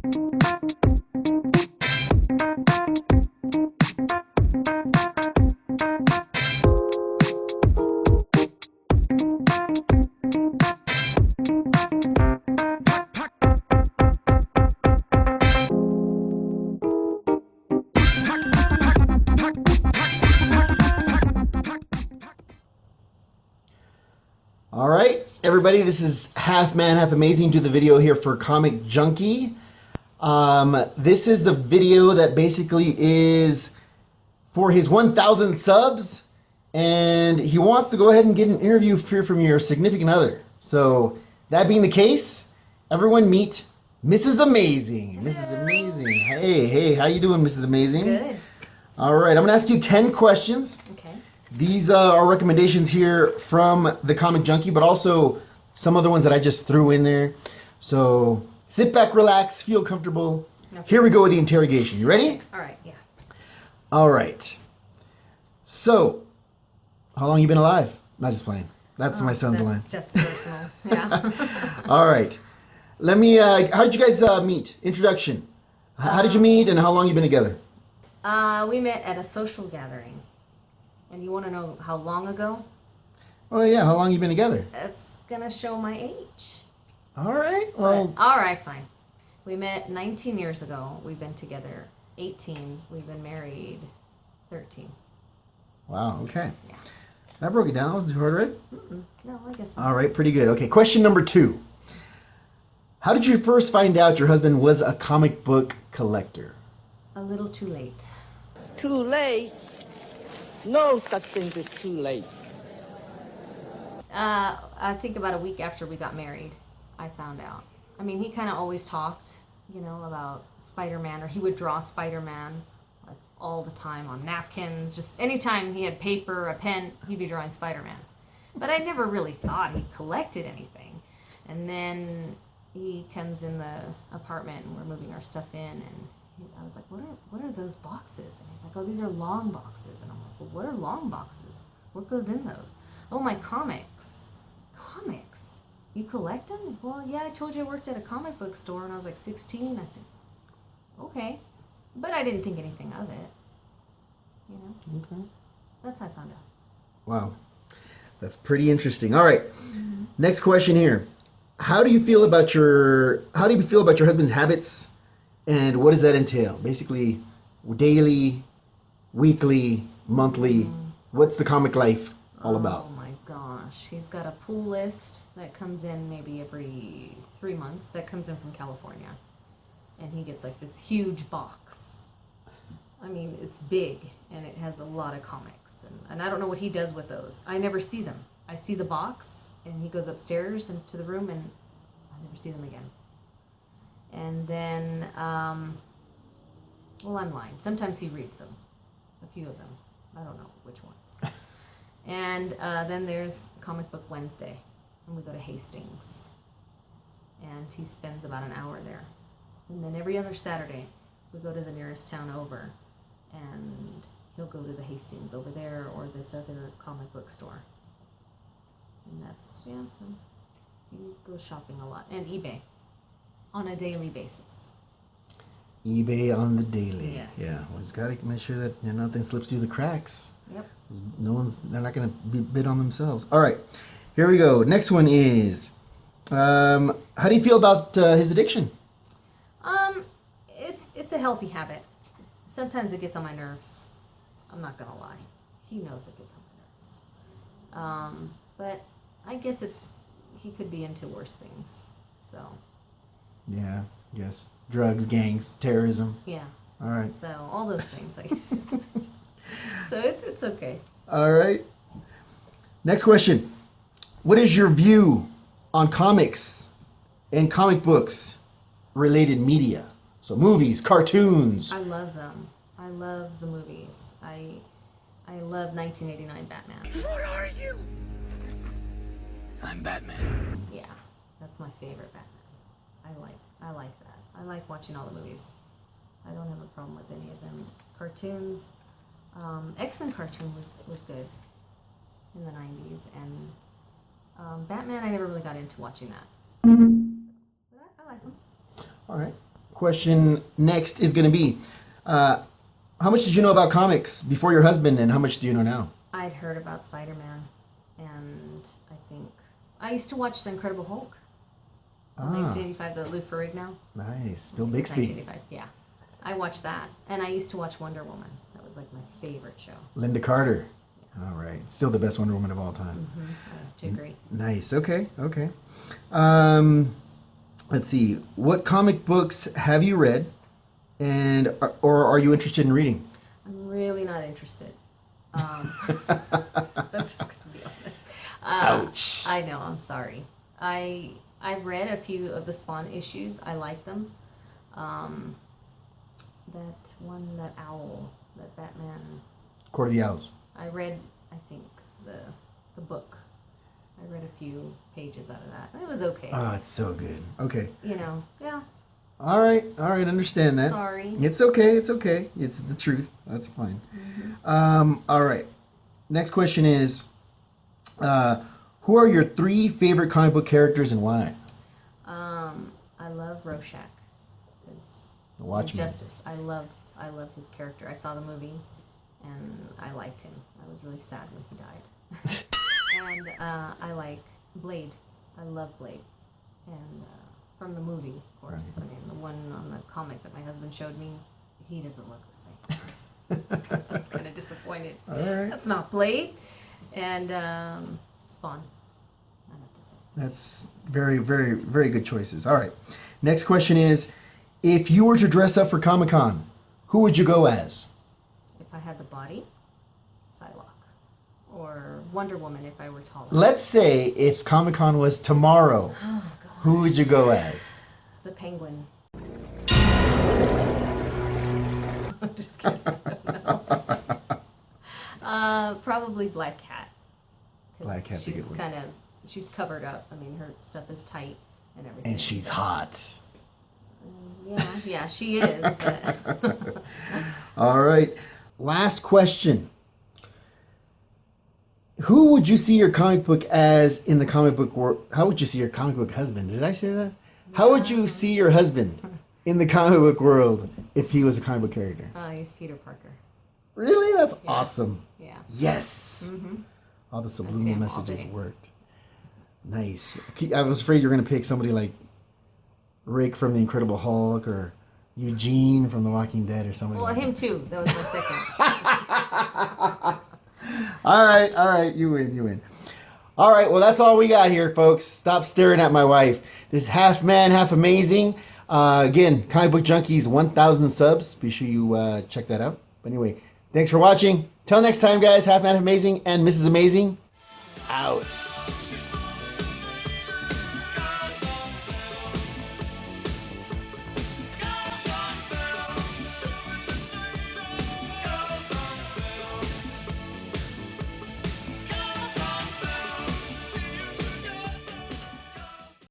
All right, everybody, this is Half Man, Half Amazing. Do the video here for Comic Junkie. This is the video that basically is for his 1,000 subs, and he wants to go ahead and get an interview here from your significant other. So, that being the case, everyone meet Mrs. Amazing. Hello. Mrs. Amazing. Hey, how you doing, Mrs. Amazing? Good. All right, I'm going to ask you 10 questions. Okay. These are recommendations here from the Comic Junkie, but also some other ones that I just threw in there. So sit back, relax, feel comfortable. Okay. Here we go with the interrogation. You ready? All right, yeah. All right. So, how long you been alive? Not just playing. That's my son's line. That's just personal. Yeah. All right. Let me, how did you guys meet? Introduction. How did you meet and how long you been together? We met at a social gathering. And you want to know how long ago? Oh, yeah. How long you been together? It's going to show my age. All right. Well. All right, fine. We met 19 years ago. We've been together 18. We've been married 13. Wow. Okay. Yeah. I broke it down. Was it too hard, right? No, I guess not. All right. Pretty good. Okay. Question number 2. How did you first find out your husband was a comic book collector? A little too late. Too late? No such thing as too late. I think about a week after we got married, I found out. I mean, he kind of always talked, about Spider-Man, or he would draw Spider-Man like all the time on napkins. Just anytime he had paper, a pen, he'd be drawing Spider-Man. But I never really thought he collected anything. And then he comes in the apartment and we're moving our stuff in, and I was like, what are those boxes? And he's like, oh, these are long boxes. And I'm like, well, what are long boxes? What goes in those? Oh, my comics. Comics? You collect them? Well, yeah, I told you I worked at a comic book store when I was like 16. I said, okay. But I didn't think anything of it. Okay. That's how I found out. Wow. That's pretty interesting. All right. Mm-hmm. Next question here. How do you feel about your husband's habits? And what does that entail? Basically, daily, weekly, monthly. What's the comic life all about? Oh my gosh. He's got a pull list that comes in maybe every 3 months. That comes in from California. And he gets like this huge box. I mean, it's big and it has a lot of comics. And I don't know what he does with those. I never see them. I see the box and he goes upstairs into the room and I never see them again. And then, well, I'm lying. Sometimes he reads them. A few of them. I don't know which ones. And then there's Comic Book Wednesday. And we go to Hastings. And he spends about an hour there. And then every other Saturday, we go to the nearest town over. And he'll go to the Hastings over there or this other comic book store. And that's, so he goes shopping a lot. And eBay. On a daily basis. eBay on the daily. Yes. Yeah. Well, he's got to make sure that nothing slips through the cracks. Yep. They're not going to bid on themselves. All right. Here we go. Next one is, how do you feel about his addiction? It's a healthy habit. Sometimes it gets on my nerves. I'm not going to lie. He knows it gets on my nerves. But I guess he could be into worse things. So. Yeah, yes. Drugs, gangs, terrorism. Yeah. All right. So all those things. So it's okay. All right. Next question. What is your view on comics and comic books related media? So movies, cartoons. I love them. I love the movies. I love 1989 Batman. What are you? I'm Batman. Yeah, that's my favorite Batman. I like that. I like watching all the movies. I don't have a problem with any of them. Cartoons, X-Men cartoon was good in the 90s, and Batman I never really got into watching that. But I like them. All right. question next is going to be, how much did you know about comics before your husband, and how much do you know now? I'd heard about Spider-Man, and I think I used to watch The Incredible Hulk. 1985, the Lou Ferrigno. Nice. Bill Bixby. 1985, yeah. I watched that, and I used to watch Wonder Woman. That was like my favorite show. Linda Carter. All right. Still the best Wonder Woman of all time. Mm-hmm. I do agree. Nice. Okay. Okay. Let's see. What comic books have you read, and or are you interested in reading? I'm really not interested. That's just gonna be honest. Ouch. I know. I'm sorry. I've read a few of the Spawn issues. I like them. That one, that owl, that Batman. Court of the Owls. I read, I think, the book. I read a few pages out of that. It was okay. Oh, it's so good. Okay. You know, yeah. All right. Understand that. Sorry. It's okay. It's okay. It's the truth. That's fine. Mm-hmm. All right. Next question is, who are your 3 favorite comic book characters and why? I love Rorschach. The Watchmen. Justice. I love his character. I saw the movie, and I liked him. I was really sad when he died. And I like Blade. I love Blade. And from the movie, of course. Right. I mean, the one on the comic that my husband showed me, he doesn't look the same. I was kind of disappointed. All right. That's not Blade. And Spawn. I have to say. That's very, very, very good choices. All right. Next question is, if you were to dress up for Comic-Con, who would you go as? If I had the body, Psylocke. Or Wonder Woman if I were taller. Let's say if Comic-Con was tomorrow, who would you go as? The Penguin. I'm just kidding. No. Probably Black Cat. Black Cat's a good one. She's covered up. I mean, her stuff is tight and everything. And she's hot. Yeah, she is. But All right. Last question. Who would you see your comic book as in the comic book world? How would you see your comic book husband? Did I say that? How would you see your husband in the comic book world if he was a comic book character? he's Peter Parker. Really? That's awesome. Yeah. Yes. Mm-hmm. All the That's subliminal him all messages day. worked. Nice. I was afraid you were going to pick somebody like Rick from The Incredible Hulk or Eugene from The Walking Dead or somebody. Well, like him too. That was my second. All right. You win. All right. Well, that's all we got here, folks. Stop staring at my wife. This is Half Man, Half Amazing. Again, Comic Book Junkies, 1,000 subs. Be sure you check that out. But anyway, thanks for watching. Till next time, guys. Half Man, Half Amazing, and Mrs. Amazing, out.